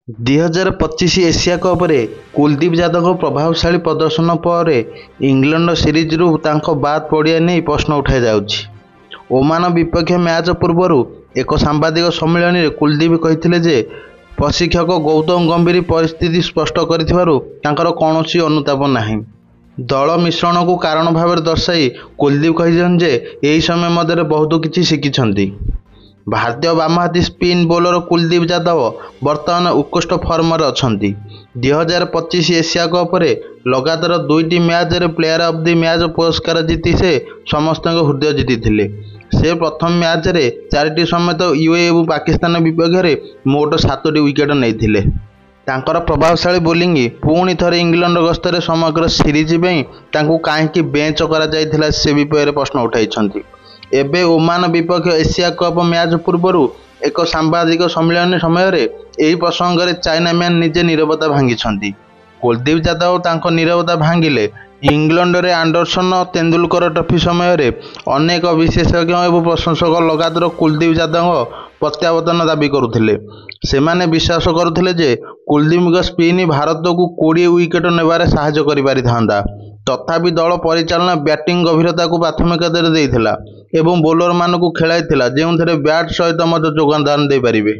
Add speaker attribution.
Speaker 1: 2025 Asia କପ୍ରେ କୁଲଦୀପ ଯାଦବଙ୍କ ପ୍ରଭାବଶାଳୀ ପ୍ରଦର୍ଶନ ପରେ ଇଂଲଣ୍ଡ ସିରିଜ୍ରୁ ତାଙ୍କ ବାଦ୍ ପଡ଼ିବା ନେଇ ପ୍ରଶ୍ନ ଉଠାଯାଉଛି। ଓମାନ ବିପକ୍ଷ ମ୍ୟାଚ୍ ପୂର୍ବରୁ ଏକ ସାମ୍ବାଦିକ ସମ୍ମିଳନୀରେ କୁଲଦୀପ କହିଥିଲେ ଯେ ପ୍ରଶିକ୍ଷକ ଗୌତମ ଗମ୍ଭୀର ପରିସ୍ଥିତି ସ୍ପଷ୍ଟ କରିଥିବାରୁ ତାଙ୍କର କୌଣସି ଅନୁତାପ ନାହିଁ। ଦଳ ମିଶ୍ରଣକୁ କାରଣ ଭାବରେ ଦର୍ଶାଇ କୁଲଦୀପ କହିଛନ୍ତି ଯେ ଏହି ସମୟ ମଧ୍ୟରେ ବହୁତ କିଛି ଶିଖିଛନ୍ତି। ଭାରତୀୟ ବାମହାତୀ ସ୍ପିନ୍ ବୋଲର କୁଲଦୀପ ଯାଦବ ବର୍ତ୍ତମାନ ଉତ୍କୃଷ୍ଟ ଫର୍ମରେ ଅଛନ୍ତି। 2025 ଏସିଆ କପ୍ରେ ଲଗାତାର 2ଟି ମ୍ୟାଚ୍ରେ ପ୍ଲେୟାର ଅଫ୍ ଦି ମ୍ୟାଚ୍ ପୁରସ୍କାର ଜିତି ସେ ସମସ୍ତଙ୍କ ହୃଦୟ ଜିତିଥିଲେ। ସେ ପ୍ରଥମ ମ୍ୟାଚ୍ରେ 4ଟି ସମେତ ୟୁଏ ଏବଂ ପାକିସ୍ତାନ ବିପକ୍ଷରେ ମୋଟ 7ଟି ୱିକେଟ୍ ନେଇଥିଲେ। ତାଙ୍କର ପ୍ରଭାବଶାଳୀ ବୋଲିଂ ପୁଣି ଥରେ ଇଂଲଣ୍ଡ ଗସ୍ତରେ ସମଗ୍ର ସିରିଜ୍ ପାଇଁ ତାଙ୍କୁ କାହିଁକି ବେଞ୍ଚ କରାଯାଇଥିଲା ସେ ବିଷୟରେ ପ୍ରଶ୍ନ ଉଠାଇଛନ୍ତି। ଏବେ ଓମାନ ବିପକ୍ଷ ଏସିଆ କପ୍ ମ୍ୟାଚ୍ ପୂର୍ବରୁ ଏକ ସାମ୍ବାଦିକ ସମ୍ମିଳନୀ ସମୟରେ ଏହି ପ୍ରସଙ୍ଗରେ ଚାଇନାମ୍ୟାନ୍ ନିଜେ ନୀରବତା ଭାଙ୍ଗିଛନ୍ତି। କୁଲଦୀପ ଯାଦବ ତାଙ୍କ ନୀରବତା ଭାଙ୍ଗିଲେ ଇଂଲଣ୍ଡରେ ଆଣ୍ଡରସନ୍ ତେନ୍ଦୁଲକର ଟ୍ରଫି ସମୟରେ ଅନେକ ବିଶେଷଜ୍ଞ ଏବଂ ପ୍ରଶଂସକ ଲଗାତାର କୁଲଦୀପ ଯାଦବଙ୍କ ପ୍ରତ୍ୟାବର୍ତ୍ତନ ଦାବି କରୁଥିଲେ। ସେମାନେ ବିଶ୍ୱାସ କରୁଥିଲେ ଯେ କୁଲଦୀପଙ୍କ ସ୍ପିନ୍ ଭାରତକୁ 20 ୱିକେଟ୍ ନେବାରେ ସାହାଯ୍ୟ କରିପାରିଥାନ୍ତା। ତଥାପି ଦଳ ପରିଚାଳନା ବ୍ୟାଟିଂ ଗଭୀରତାକୁ ପ୍ରାଥମିକତା ଦେଇଥିଲା ଏବଂ ବୋଲରମାନଙ୍କୁ ଖେଳାଇଥିଲା ଯେଉଁଥିରେ ବ୍ୟାଟ୍ ସହିତ ମଧ୍ୟ ଯୋଗଦାନ ଦେଇପାରିବେ।